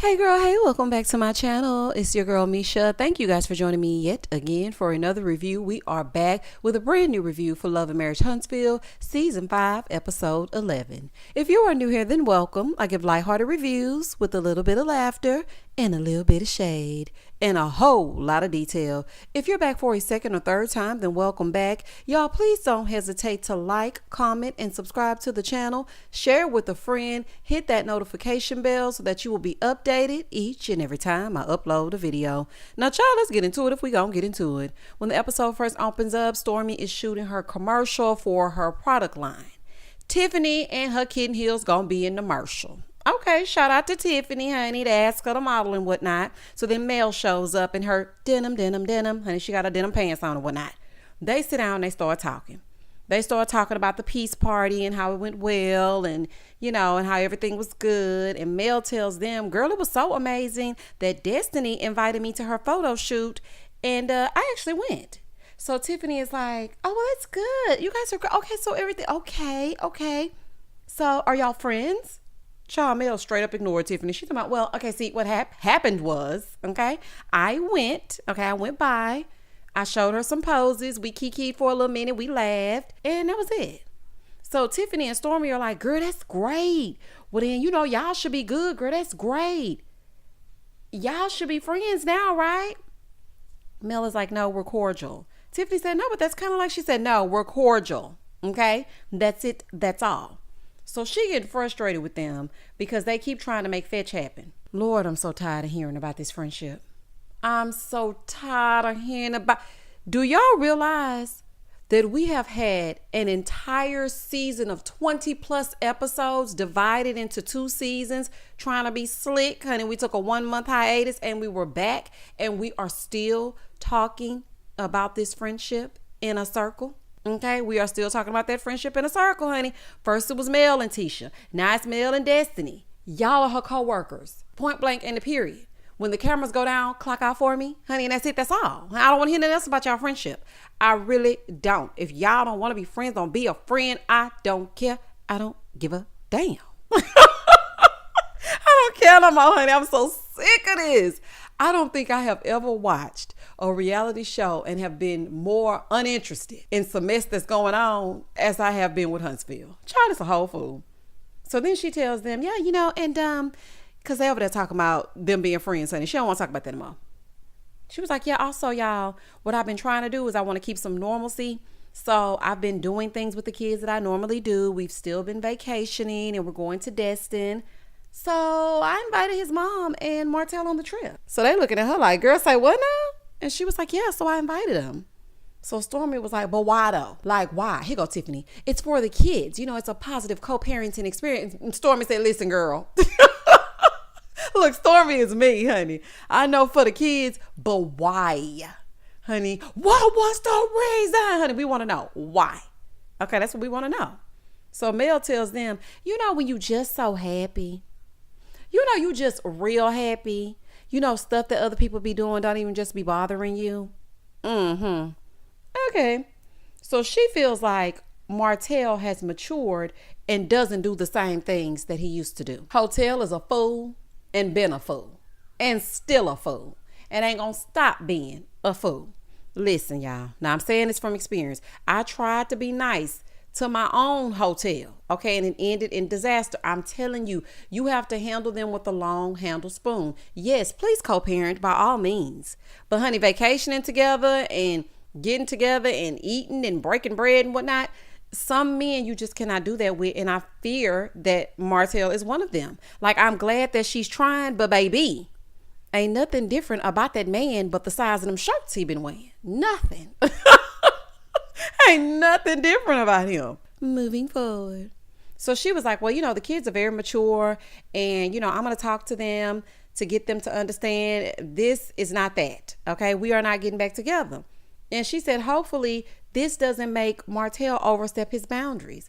Hey girl, hey, welcome back to my channel. It's your girl Misha. Thank you guys for joining me yet again for another review. We are back with a brand new review for Love and Marriage Huntsville, Season 5, Episode 11. If you are new here, then welcome. I give lighthearted reviews with a little bit of laughter and a little bit of shade and a whole lot of detail. If you're back for a second or third time, then welcome back. Y'all, please don't hesitate to like, comment, and subscribe to the channel. Share with a friend. Hit that notification bell so that you will be updated each and every time I upload a video. Now, y'all, let's get into it if we gonna get into it. When the episode first opens up, Stormy is shooting her commercial for her product line. Tiffany and her kitten heels gonna be in the commercial. Okay, shout out to Tiffany, honey, to ask her to model and whatnot. So then Mel shows up in her denim. Honey, she got her denim pants on and whatnot. They sit down and they start talking. They start talking about the peace party and how it went well and, and how everything was good. And Mel tells them, girl, it was so amazing that Destiny invited me to her photo shoot. And I actually went. So Tiffany is like, oh, well, that's good. You guys are good. Okay, so everything. Okay. So are y'all friends? Child, Mel straight up ignored Tiffany. She's about, well, okay, see, what happened was, okay, I went by. I showed her some poses. We kikied for a little minute. We laughed. And that was it. So Tiffany and Stormy are like, girl, that's great. Well, then, y'all should be good, girl. That's great. Y'all should be friends now, right? Mel is like, no, we're cordial. Tiffany said, no, but that's kind of like she said, no, we're cordial. Okay? That's it. That's all. So she getting frustrated with them because they keep trying to make fetch happen. Lord, I'm so tired of hearing about this friendship. I'm so tired of hearing about. Do y'all realize that we have had an entire season of 20 plus episodes divided into 2 seasons trying to be slick? Honey, we took a 1-month hiatus and we were back and we are still talking about this friendship in a circle. Okay, we are still talking about that friendship in a circle, honey. First it was Mel and Tisha. Now it's Mel and Destiny. Y'all are her co-workers. Point blank and the period. When the cameras go down, clock out for me, honey, and that's it. That's all. I don't want to hear nothing else about y'all friendship. I really don't. If y'all don't want to be friends, don't be a friend. I don't care. I don't give a damn. I don't care no more, honey. I'm so sick of this. I don't think I have ever watched a reality show and have been more uninterested in some mess that's going on as I have been with Huntsville. Child is a whole fool. So then she tells them, yeah, and because they over there talking about them being friends, honey. She don't want to talk about that anymore. She was like, yeah, also, y'all, what I've been trying to do is I want to keep some normalcy. So I've been doing things with the kids that I normally do. We've still been vacationing and we're going to Destin. So I invited his mom and Martel on the trip. So they looking at her like, girl, say what now? And she was like, yeah, so I invited them. So Stormy was like, but why though? Like, why? Here go Tiffany. It's for the kids. It's a positive co-parenting experience. And Stormy said, listen, girl. Look, Stormy is me, honey. I know for the kids, but why? Honey, what was the reason? Honey, we want to know why. Okay, that's what we want to know. So Mel tells them, when you just so happy, you just real happy, stuff that other people be doing don't even just be bothering you. Okay. So she feels like Martel has matured and doesn't do the same things that he used to do. Hotel is a fool and been a fool and still a fool and ain't gonna stop being a fool. Listen, y'all. Now I'm saying this from experience. I tried to be nice to my own hotel, okay, and it ended in disaster. I'm telling you, you have to handle them with a long handle spoon. Yes, please co-parent by all means. But honey, vacationing together and getting together and eating and breaking bread and whatnot, some men you just cannot do that with. And I fear that Martel is one of them. Like, I'm glad that she's trying, but baby, ain't nothing different about that man but the size of them shirts he been wearing. Nothing. Ain't nothing different about him. Moving forward. So she was like, well, the kids are very mature and, I'm going to talk to them to get them to understand this is not that. Okay. We are not getting back together. And she said, hopefully this doesn't make Martel overstep his boundaries.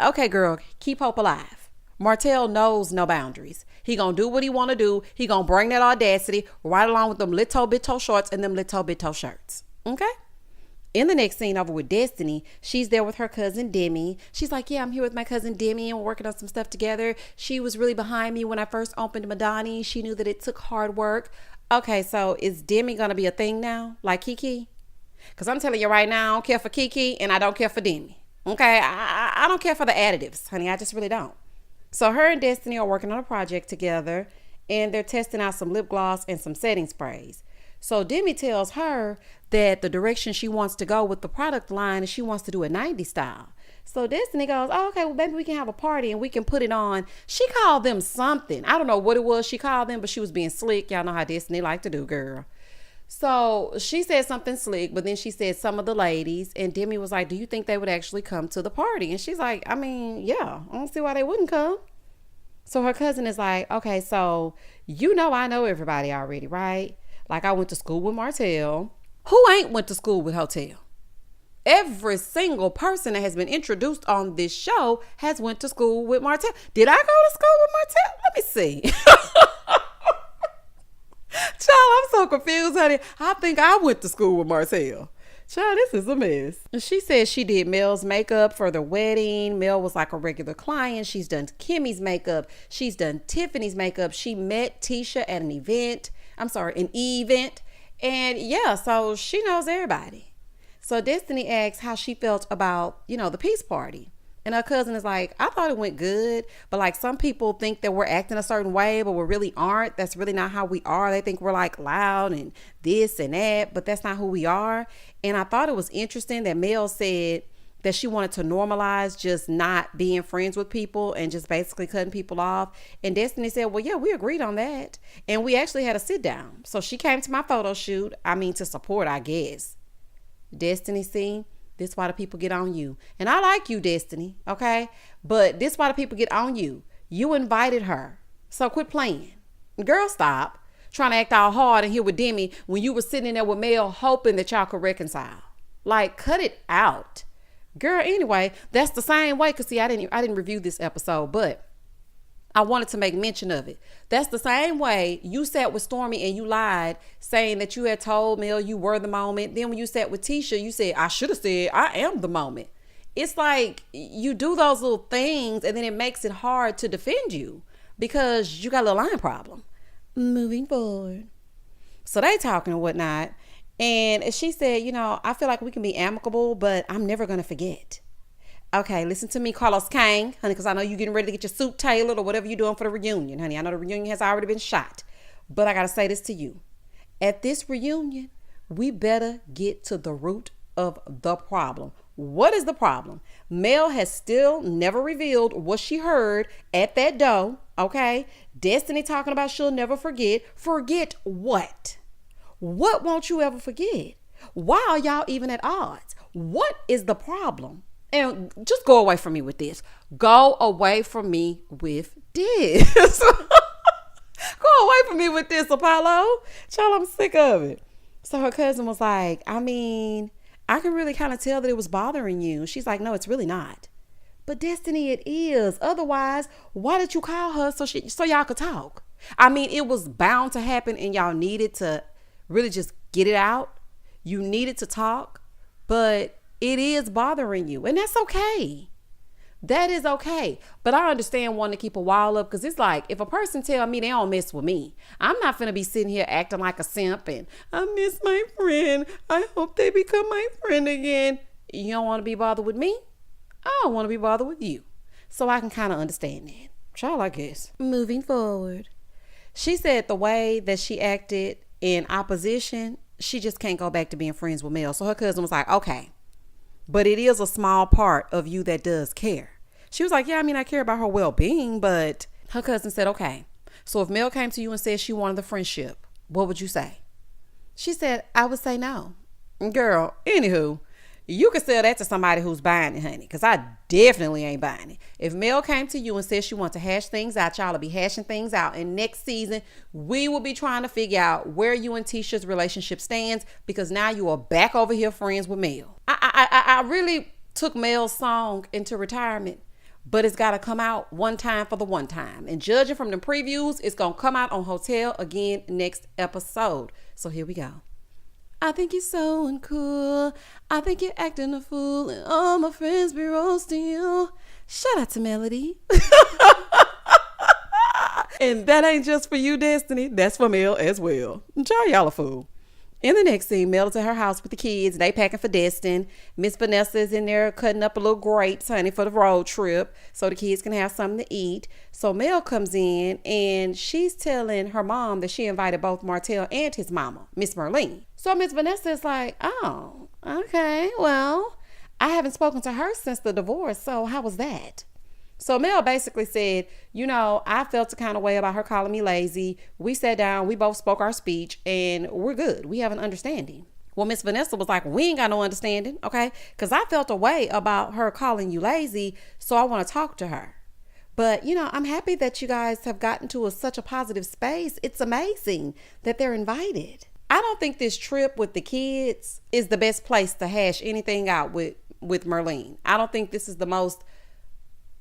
Okay, girl, keep hope alive. Martel knows no boundaries. He gonna do what he want to do. He gonna bring that audacity right along with them little bit toe shorts and them little bit toe shirts. Okay? In the next scene over with Destiny, she's there with her cousin Demi. She's like, yeah, I'm here with my cousin Demi and we're working on some stuff together. She was really behind me when I first opened Madani. She knew that it took hard work. Okay, so is Demi going to be a thing now? Like Kiki? Because I'm telling you right now, I don't care for Kiki and I don't care for Demi. Okay, I don't care for the additives, honey. I just really don't. So her and Destiny are working on a project together and they're testing out some lip gloss and some setting sprays. So Demi tells her that the direction she wants to go with the product line is she wants to do a 90s style. So Destiny goes, oh, okay, well, maybe we can have a party and we can put it on. She called them something. I don't know what it was she called them, but she was being slick. Y'all know how Destiny like to do, girl. So she said something slick, but then she said some of the ladies, and Demi was like, do you think they would actually come to the party? And she's like, I mean, yeah, I don't see why they wouldn't come. So her cousin is like, okay, so I know everybody already, right? Like I went to school with Martel. Who ain't went to school with Hotel? Every single person that has been introduced on this show has went to school with Martel. Did I go to school with Martel? Let me see. Child, I'm so confused, honey. I think I went to school with Martel. Child, this is a mess. She said she did Mel's makeup for the wedding. Mel was like a regular client. She's done Kimmie's makeup. She's done Tiffany's makeup. She met Tisha at an event. An event. And yeah, so she knows everybody. So Destiny asks how she felt about, the peace party. And her cousin is like, I thought it went good. But like some people think that we're acting a certain way, but we really aren't. That's really not how we are. They think we're like loud and this and that, but that's not who we are. And I thought it was interesting that Mel said that she wanted to normalize just not being friends with people and just basically cutting people off. And Destiny said, well, yeah, we agreed on that. And we actually had a sit down. So she came to my photo shoot. To support, I guess. Destiny, see, this why the people get on you. And I like you, Destiny, okay? But this why the people get on you. You invited her. So quit playing. Girl, stop trying to act all hard and here with Demi when you were sitting in there with Mel hoping that y'all could reconcile. Like, cut it out. Girl, anyway, that's the same way. Cause see, I didn't review this episode, but I wanted to make mention of it. That's the same way you sat with Stormy and you lied, saying that you had told Mel you were the moment. Then when you sat with Tisha, you said, I should have said, I am the moment. It's like you do those little things and then it makes it hard to defend you because you got a little line problem. Moving forward. So they talking and whatnot. And she said, I feel like we can be amicable, but I'm never going to forget. Okay, listen to me, Carlos Kane, honey, because I know you're getting ready to get your suit tailored or whatever you're doing for the reunion, honey. I know the reunion has already been shot. But I got to say this to you. At this reunion, we better get to the root of the problem. What is the problem? Mel has still never revealed what she heard at that dough, okay? Destiny talking about she'll never forget. Forget what? What won't you ever forget? Why are y'all even at odds? What is the problem? And just go away from me with this. Go away from me with this. Go away from me with this, Apollo. Child, I'm sick of it. So her cousin was like, I can really kind of tell that it was bothering you. She's like, no, it's really not. But Destiny, it is. Otherwise, why did you call her so y'all could talk? It was bound to happen and y'all needed to really just get it out. You needed to talk, but it is bothering you. And that's okay. That is okay. But I understand wanting to keep a wall up because it's like if a person tell me they don't mess with me, I'm not finna be sitting here acting like a simp and I miss my friend. I hope they become my friend again. You don't want to be bothered with me? I don't want to be bothered with you. So I can kind of understand that. Child, I guess. Moving forward. She said the way that she acted in opposition, she just can't go back to being friends with Mel. So her cousin was like, okay. But it is a small part of you that does care. She was like, yeah, I care about her well-being, but her cousin said, okay. So if Mel came to you and said she wanted the friendship, what would you say? She said, I would say no. Girl, anywho, you could sell that to somebody who's buying it, honey, because I definitely ain't buying it. If Mel came to you and said she wants to hash things out, y'all will be hashing things out. And next season, we will be trying to figure out where you and Tisha's relationship stands because now you are back over here friends with Mel. I really took Mel's song into retirement, but it's got to come out one time for the one time. And judging from the previews, it's going to come out on Hotel again next episode. So here we go. I think you're so uncool. I think you're acting a fool, and all my friends be roasting you. Shout out to Melody. And that ain't just for you, Destiny. That's for Mel as well. Y'all a fool. In the next scene, Mel's at her house with the kids. They packing for Destin. Miss Vanessa is in there cutting up a little grapes, honey, for the road trip so the kids can have something to eat. So Mel comes in and she's telling her mom that she invited both Martel and his mama, Miss Merlene. So Miss Vanessa is like, oh, okay, well, I haven't spoken to her since the divorce, so how was that? So Mel basically said, I felt a kind of way about her calling me lazy. We sat down, we both spoke our speech, and we're good. We have an understanding. Well, Miss Vanessa was like, we ain't got no understanding, okay? Because I felt a way about her calling you lazy, so I want to talk to her. But, I'm happy that you guys have gotten to such a positive space. It's amazing that they're invited. I don't think this trip with the kids is the best place to hash anything out with Merlene. I don't think this is the most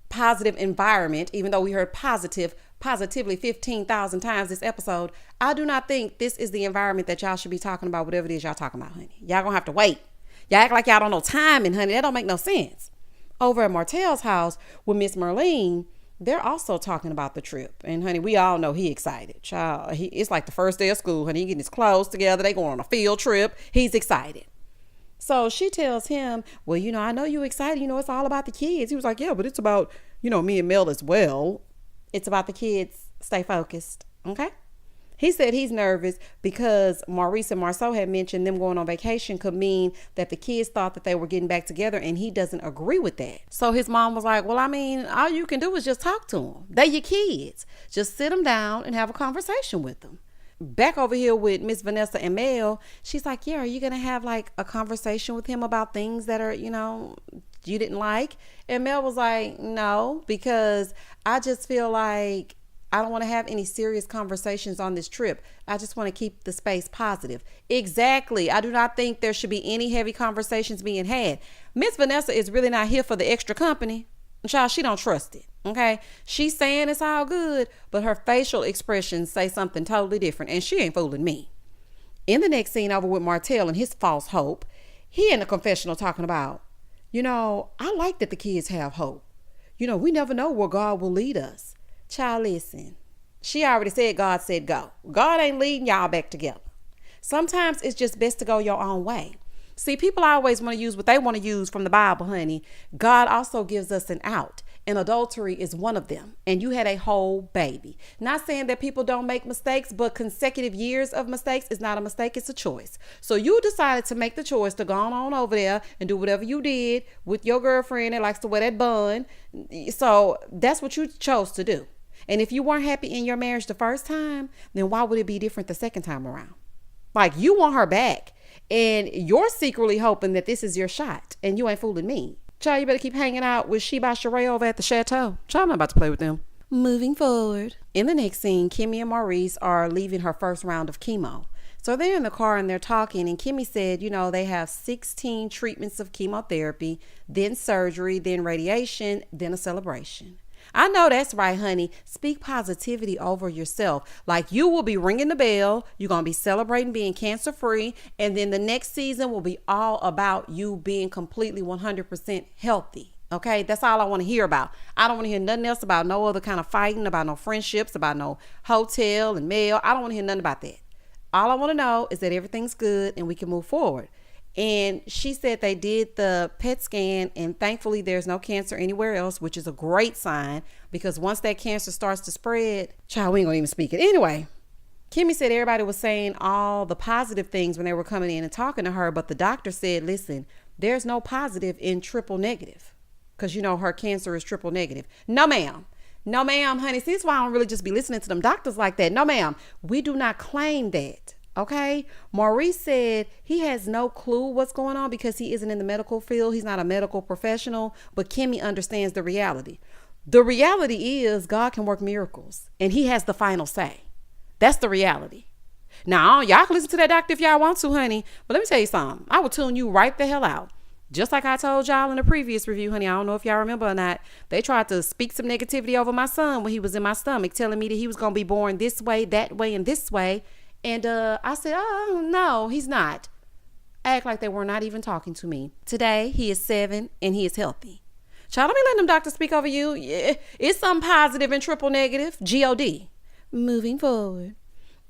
positive environment, even though we heard positively 15,000 times this episode. I do not think this is the environment that y'all should be talking about whatever it is y'all talking about, honey. Y'all gonna have to wait. Y'all act like y'all don't know timing, honey. That don't make no sense. Over at Martel's house with Miss Merlene, they're also talking about the trip. And honey, we all know he excited. Child, it's like the first day of school, honey. He getting his clothes together. They going on a field trip. He's excited. So she tells him, well, I know you're excited. It's all about the kids. He was like, yeah, but it's about, me and Mel as well. It's about the kids. Stay focused. Okay. He said he's nervous because Maurice and Marceau had mentioned them going on vacation could mean that the kids thought that they were getting back together, and he doesn't agree with that. So his mom was like, well, all you can do is just talk to them. They're your kids. Just sit them down and have a conversation with them. Back over here with Miss Vanessa and Mel, she's like, yeah, are you going to have like a conversation with him about things that are, you didn't like? And Mel was like, no, because I just feel like I don't want to have any serious conversations on this trip. I just want to keep the space positive. Exactly. I do not think there should be any heavy conversations being had. Miss Vanessa is really not here for the extra company. Child, she don't trust it. Okay. She's saying it's all good, but her facial expressions say something totally different, and she ain't fooling me. In the next scene over with Martel and his false hope, he in the confessional talking about, I like that the kids have hope. We never know where God will lead us. Child, listen. She already said God said go. God ain't leading y'all back together. Sometimes it's just best to go your own way. See, people always want to use what they want to use from the Bible, honey. God also gives us an out, and adultery is one of them. And you had a whole baby. Not saying that people don't make mistakes, but consecutive years of mistakes is not a mistake. It's a choice. So you decided to make the choice to go on over there and do whatever you did with your girlfriend that likes to wear that bun. So that's what you chose to do. And if you weren't happy in your marriage the first time, then why would it be different the second time around? Like, you want her back, and you're secretly hoping that this is your shot, and you ain't fooling me. Child, you better keep hanging out with Sheba Sheree over at the chateau. Child, I'm not about to play with them. Moving forward. In the next scene, Kimmie and Maurice are leaving her first round of chemo. So they're in the car and they're talking, and Kimmie said, they have 16 treatments of chemotherapy, then surgery, then radiation, then a celebration. I know that's right, honey. Speak positivity over yourself. Like, you will be ringing the bell. You're going to be celebrating being cancer free. And then the next season will be all about you being completely 100% healthy. Okay. That's all I want to hear about. I don't want to hear nothing else about no other kind of fighting, about no friendships, about no hotel and mail. I don't want to hear nothing about that. All I want to know is that everything's good and we can move forward. And she said they did the PET scan, and thankfully there's no cancer anywhere else, which is a great sign, because once that cancer starts to spread, child, we ain't gonna even speak it. Anyway, Kimmie said everybody was saying all the positive things when they were coming in and talking to her, but the doctor said, listen, there's no positive in triple negative, because her cancer is triple negative. No, ma'am. No, ma'am, honey. See, that's why I don't really just be listening to them doctors like that. No, ma'am. We do not claim that. Okay. Maurice said he has no clue what's going on because he isn't in the medical field. He's not a medical professional, but Kimmie understands the reality. The reality is God can work miracles, and he has the final say. That's the reality. Now, y'all can listen to that doctor if y'all want to, honey, but let me tell you something. I will tune you right the hell out. Just like I told y'all in the previous review, honey, I don't know if y'all remember or not. They tried to speak some negativity over my son when he was in my stomach, telling me that he was going to be born this way, that way, and this way. And I said, oh, no, he's not. act like they were not even talking to me. Today, he is 7 and he is healthy. Child, don't be letting them doctors speak over you. Yeah, it's something positive and triple negative. G-O-D. Moving forward.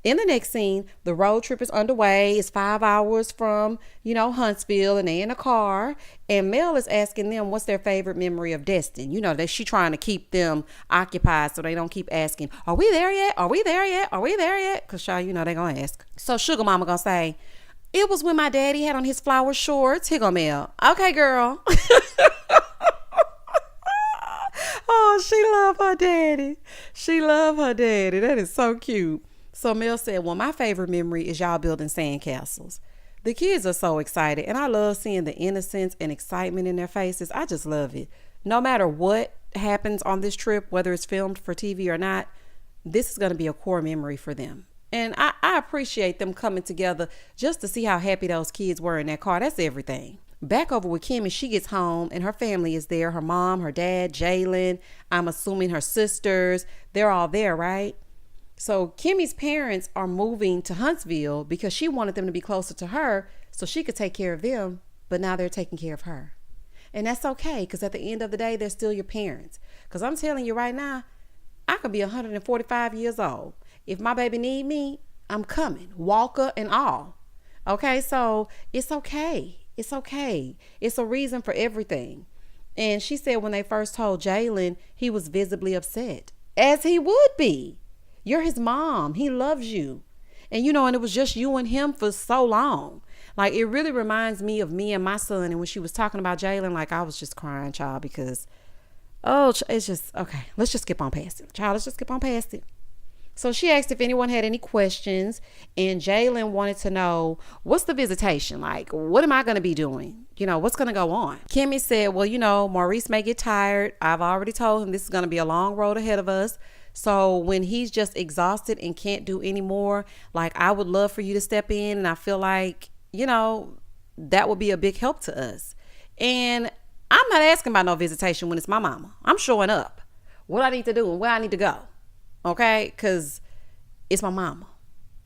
In the next scene, the road trip is underway. It's 5 hours from, Huntsville, and they in a car. And Mel is asking them what's their favorite memory of Destin. That she trying to keep them occupied so they don't keep asking, are we there yet? Are we there yet? Are we there yet? Because, child, they going to ask. So Sugar Mama going to say, it was when my daddy had on his flower shorts. Here go Mel. Okay, girl. Oh, she love her daddy. She love her daddy. That is so cute. So Mel said, well, my favorite memory is y'all building sandcastles. The kids are so excited, and I love seeing the innocence and excitement in their faces. I just love it. No matter what happens on this trip, whether it's filmed for TV or not, this is going to be a core memory for them. And I appreciate them coming together just to see how happy those kids were in that car. That's everything. Back over with Kimmie, she gets home and her family is there. Her mom, her dad, Jalen, I'm assuming her sisters, they're all there, right? So Kimmie's parents are moving to Huntsville because she wanted them to be closer to her so she could take care of them, but now they're taking care of her. And that's okay, because at the end of the day, they're still your parents. Because I'm telling you right now, I could be 145 years old. If my baby need me, I'm coming, walker and all. Okay, so it's okay. It's okay. It's a reason for everything. And she said when they first told Jalen, he was visibly upset, as he would be. You're his mom. He loves you. And and it was just you and him for so long. Like, it really reminds me of me and my son. And when she was talking about Jalen, like, I was just crying, child, because, it's just, okay, let's just skip on past it. Child, let's just skip on past it. So she asked if anyone had any questions, and Jalen wanted to know, what's the visitation like? What am I going to be doing? What's going to go on? Kimmie said, well, Maurice may get tired. I've already told him this is going to be a long road ahead of us. So when he's just exhausted and can't do any more, like, I would love for you to step in. And I feel like, that would be a big help to us. And I'm not asking about no visitation when it's my mama. I'm showing up. What I need to do and where I need to go. Okay, because it's my mama.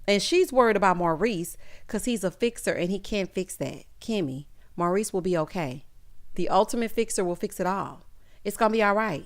And she's worried about Maurice because he's a fixer and he can't fix that. Kimmie, Maurice will be okay. The ultimate fixer will fix it all. It's going to be all right.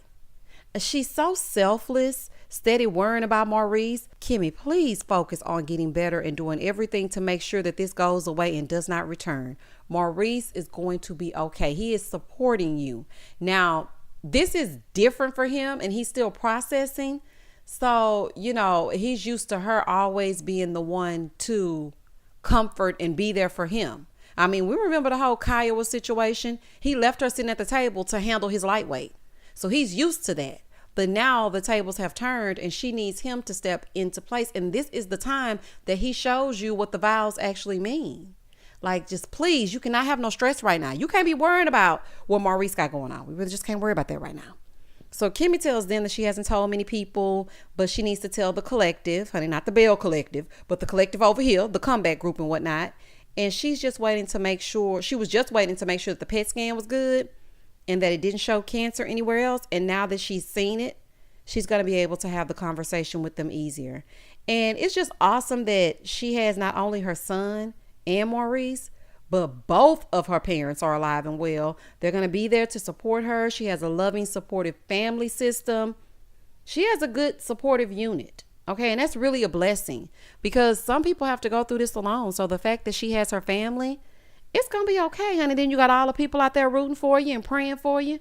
She's so selfless, steady worrying about Maurice. Kimmie, please focus on getting better and doing everything to make sure that this goes away and does not return. Maurice is going to be okay. He is supporting you. Now, this is different for him and he's still processing. So, he's used to her always being the one to comfort and be there for him. I mean, we remember the whole Kiowa situation. He left her sitting at the table to handle his lightweight. So he's used to that. But now the tables have turned and she needs him to step into place. And this is the time that he shows you what the vows actually mean. Like, just please, you cannot have no stress right now. You can't be worrying about what Maurice got going on. We really just can't worry about that right now. So Kimmie tells them that she hasn't told many people, but she needs to tell the collective, honey, not the Bell Collective, but the collective over here, the comeback group and whatnot. And she was just waiting to make sure that the PET scan was good and that it didn't show cancer anywhere else. And now that she's seen it, she's going to be able to have the conversation with them easier. And it's just awesome that she has not only her son and Maurice, but both of her parents are alive and well. They're going to be there to support her. She has a loving, supportive family system. She has a good supportive unit. Okay. And that's really a blessing because some people have to go through this alone. So the fact that she has her family, it's going to be okay, honey. Then you got all the people out there rooting for you and praying for you.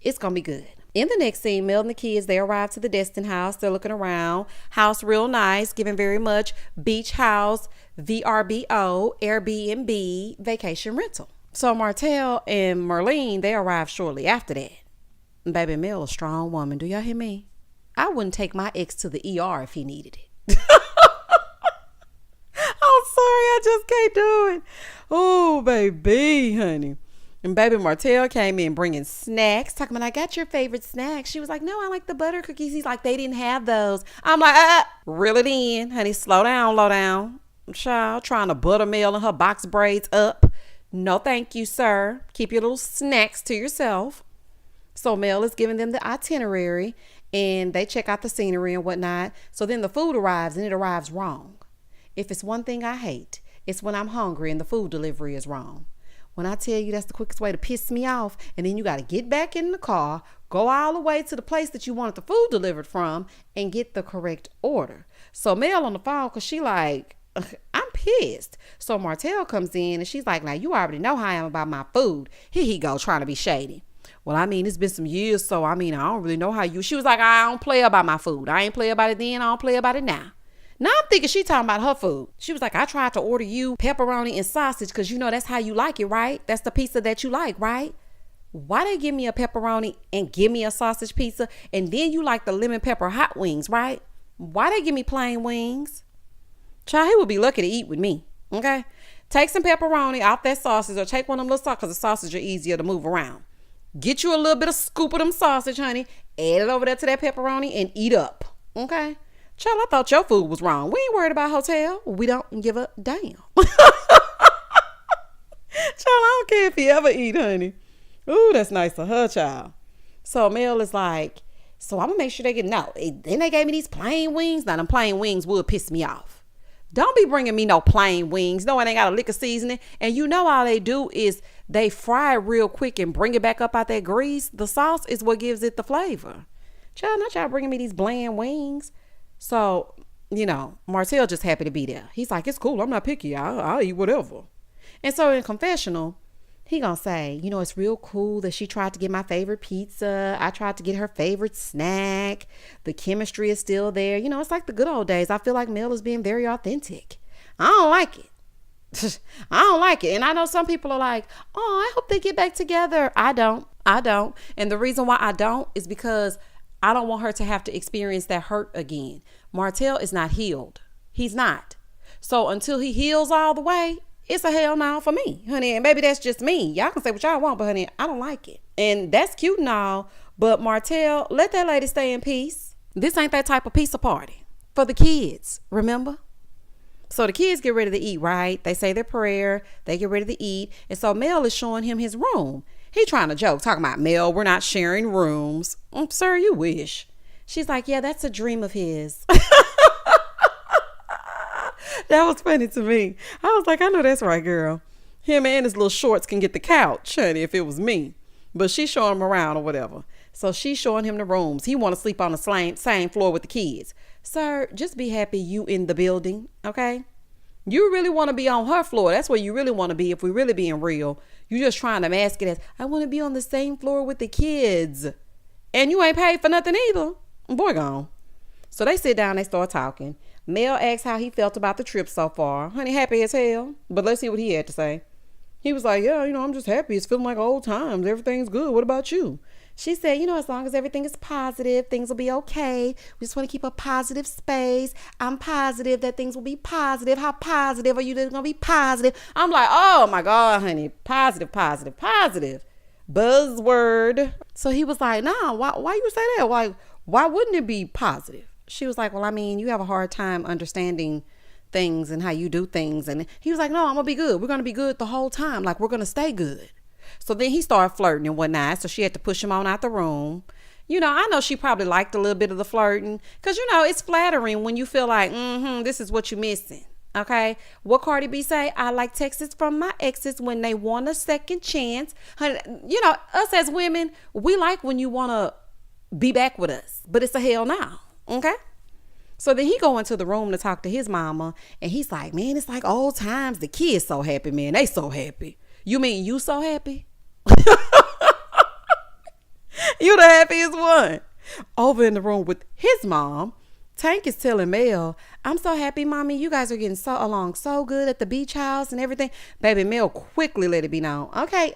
It's going to be good. In the next scene, Mel and the kids, they arrive to the Destin house. They're looking around. House real nice, giving very much beach house, VRBO, Airbnb, vacation rental. So Martel and Merlene, they arrive shortly after that. Baby, Mel, a strong woman. Do y'all hear me? I wouldn't take my ex to the ER if he needed it. I'm sorry, I just can't do it. Oh, baby, honey. And baby Martel came in bringing snacks, talking about, I got your favorite snacks. She was like, no, I like the butter cookies. He's like, they didn't have those. I'm like, reel it in, honey. Slow down, low down. Child, trying to butter Mel and her box braids up. No, thank you, sir. Keep your little snacks to yourself. So Mel is giving them the itinerary and they check out the scenery and whatnot. So then the food arrives and it arrives wrong. If it's one thing I hate, It's when I'm hungry and the food delivery is wrong. When I tell you that's the quickest way to piss me off, and then you got to get back in the car, go all the way to the place that you wanted the food delivered from, and get the correct order. So Mel on the phone, because she like, I'm pissed. So Martel comes in and she's like, now you already know how I am about my food. Here he go trying to be shady. Well, I mean, it's been some years, so I mean, I don't really know how you. She was like, I don't play about my food. I ain't play about it then. I don't play about it now. Now I'm thinking she talking about her food. She was like, I tried to order you pepperoni and sausage because you know that's how you like it, right? That's the pizza that you like, right? Why they give me a pepperoni and give me a sausage pizza and then you like the lemon pepper hot wings, right? Why they give me plain wings? Child, he would be lucky to eat with me, okay? Take some pepperoni off that sausage or take one of them little sausages because the sausage are easier to move around. Get you a little bit of scoop of them sausage, honey. Add it over there to that pepperoni and eat up, okay? Child, I thought your food was wrong. We ain't worried about hotel. We don't give a damn. Child, I don't care if you ever eat, honey. Ooh, that's nice of her, child. So Mel is like, so I'm going to make sure they get, no. Then they gave me these plain wings. Now, them plain wings would piss me off. Don't be bringing me no plain wings. No, it ain't got a lick of seasoning. And you know all they do is they fry it real quick and bring it back up out that grease. The sauce is what gives it the flavor. Child, not y'all bringing me these bland wings. So, you know, Martel just happy to be there. He's like, it's cool. I'm not picky. I'll eat whatever. And so in confessional, he gonna say, you know, it's real cool that she tried to get my favorite pizza. I tried to get her favorite snack. The chemistry is still there. You know, it's like the good old days. I feel like Mel is being very authentic. I don't like it. I don't like it. And I know some people are like, oh, I hope they get back together. I don't. And the reason why I don't is because I don't want her to have to experience that hurt again. Martel is not healed. He's not. So until he heals all the way, it's a hell no for me, honey. And maybe that's just me. Y'all can say what y'all want, but honey, I don't like it. And that's cute and all. But Martel, let that lady stay in peace. This ain't that type of pizza party. For the kids, remember? So the kids get ready to eat, right? They say their prayer. They get ready to eat. And so Mel is showing him his room. He trying to joke, talking about, Mel, we're not sharing rooms. Sir, you wish. She's like, yeah, that's a dream of his. That was funny to me. I was like, I know that's right, girl. Him and his little shorts can get the couch, honey, if it was me. But she's showing him around or whatever. So she's showing him the rooms. He want to sleep on the same floor with the kids. Sir, just be happy you in the building, okay? You really want to be on her floor. That's where you really want to be if we really being real. You just trying to mask it as, I want to be on the same floor with the kids. And you ain't paid for nothing either. Boy, gone. So they sit down, they start talking. Mel asks how he felt about the trip so far. Honey, happy as hell. But let's see what he had to say. He was like, yeah, you know, I'm just happy. It's feeling like old times. Everything's good. What about you? She said, you know, as long as everything is positive, things will be okay. We just want to keep a positive space. I'm positive that things will be positive. How positive are you that it's going to be positive? I'm like, oh my God, honey. Positive. Buzzword. So he was like, nah, why you say that? Why wouldn't it be positive? She was like, well, I mean, you have a hard time understanding things and how you do things. And he was like, no, I'm going to be good. We're going to be good the whole time. Like, we're going to stay good. So then he started flirting and whatnot. So she had to push him on out the room. You know, I know she probably liked a little bit of the flirting because, you know, it's flattering when you feel like, this is what you're missing. Okay. What Cardi B say? I like texts from my exes when they want a second chance. You know, us as women, we like when you want to be back with us, but it's a hell no. Okay. So then he go into the room to talk to his mama and he's like, man, it's like old times. The kids so happy, man. They so happy. You mean you so happy? You the happiest one. Over in the room with his mom, Tank is telling Mel, I'm so happy, mommy. You guys are getting along so good at the beach house and everything. Baby, Mel quickly let it be known. Okay,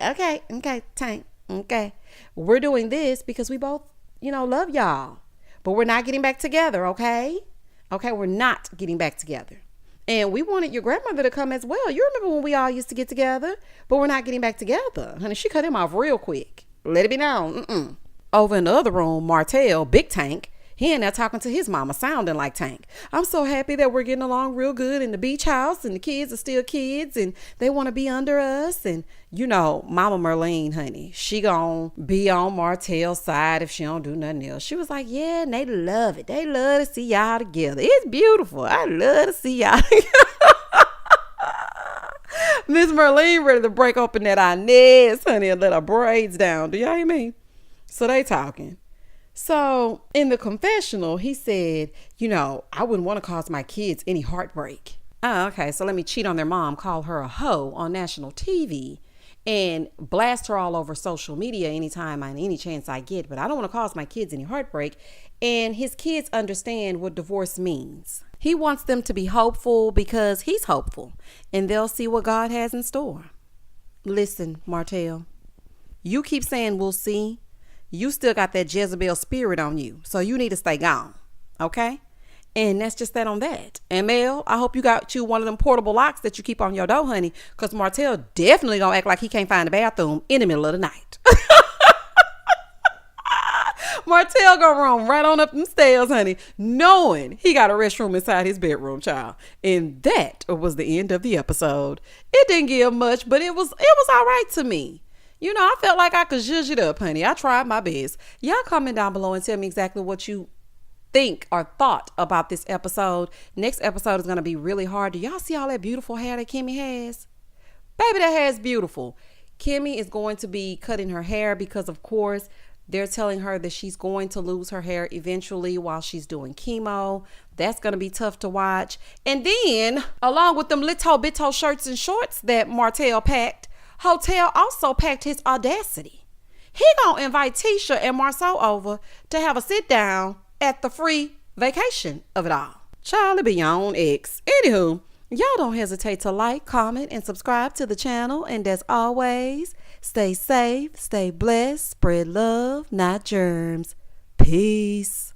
Tank. Okay. We're doing this because we both, you know, love y'all. But we're not getting back together, okay? Okay, we're not getting back together. And we wanted your grandmother to come as well. You remember when we all used to get together? But we're not getting back together. Honey, she cut him off real quick. Let it be known. Over in the other room, Martel, Big Tank, he in there talking to his mama, sounding like Tank. I'm so happy that we're getting along real good in the beach house and the kids are still kids and they want to be under us. And, you know, Mama Merlene, honey, she gonna be on Martel's side if she don't do nothing else. She was like, yeah, and they love it. They love to see y'all together. It's beautiful. I love to see y'all together. Miss Merlene ready to break open that Inez, honey, and let her braids down. Do y'all hear me? So they talking. So in the confessional, he said, I wouldn't want to cause my kids any heartbreak. Oh, okay. So let me cheat on their mom, call her a hoe on national TV, and blast her all over social media anytime and any chance I get. But I don't want to cause my kids any heartbreak. And his kids understand what divorce means. He wants them to be hopeful because he's hopeful, and they'll see what God has in store. Listen, Martel, you keep saying we'll see. You still got that Jezebel spirit on you, so you need to stay gone, okay? And that's just that on that. And Mel, I hope you got you one of them portable locks that you keep on your door, honey, because Martel definitely gonna act like he can't find the bathroom in the middle of the night. Martel gonna run right on up them stairs, honey, knowing he got a restroom inside his bedroom, child. And that was the end of the episode. It didn't give much, but it was all right to me. I felt like I could zhuzh it up, honey. I tried my best. Y'all comment down below and tell me exactly what you think or thought about this episode. Next episode is going to be really hard. Do y'all see all that beautiful hair that Kimmie has? Baby, that hair is beautiful. Kimmie is going to be cutting her hair because, of course, they're telling her that she's going to lose her hair eventually while she's doing chemo. That's going to be tough to watch. And then, along with them little bitto shirts and shorts that Martel packed, Hotel also packed his audacity. He gonna invite Tisha and Marceau over to have a sit down at the free vacation of it all. Charlie be your own ex. Anywho, y'all don't hesitate to like, comment, and subscribe to the channel. And as always, stay safe, stay blessed, spread love, not germs. Peace.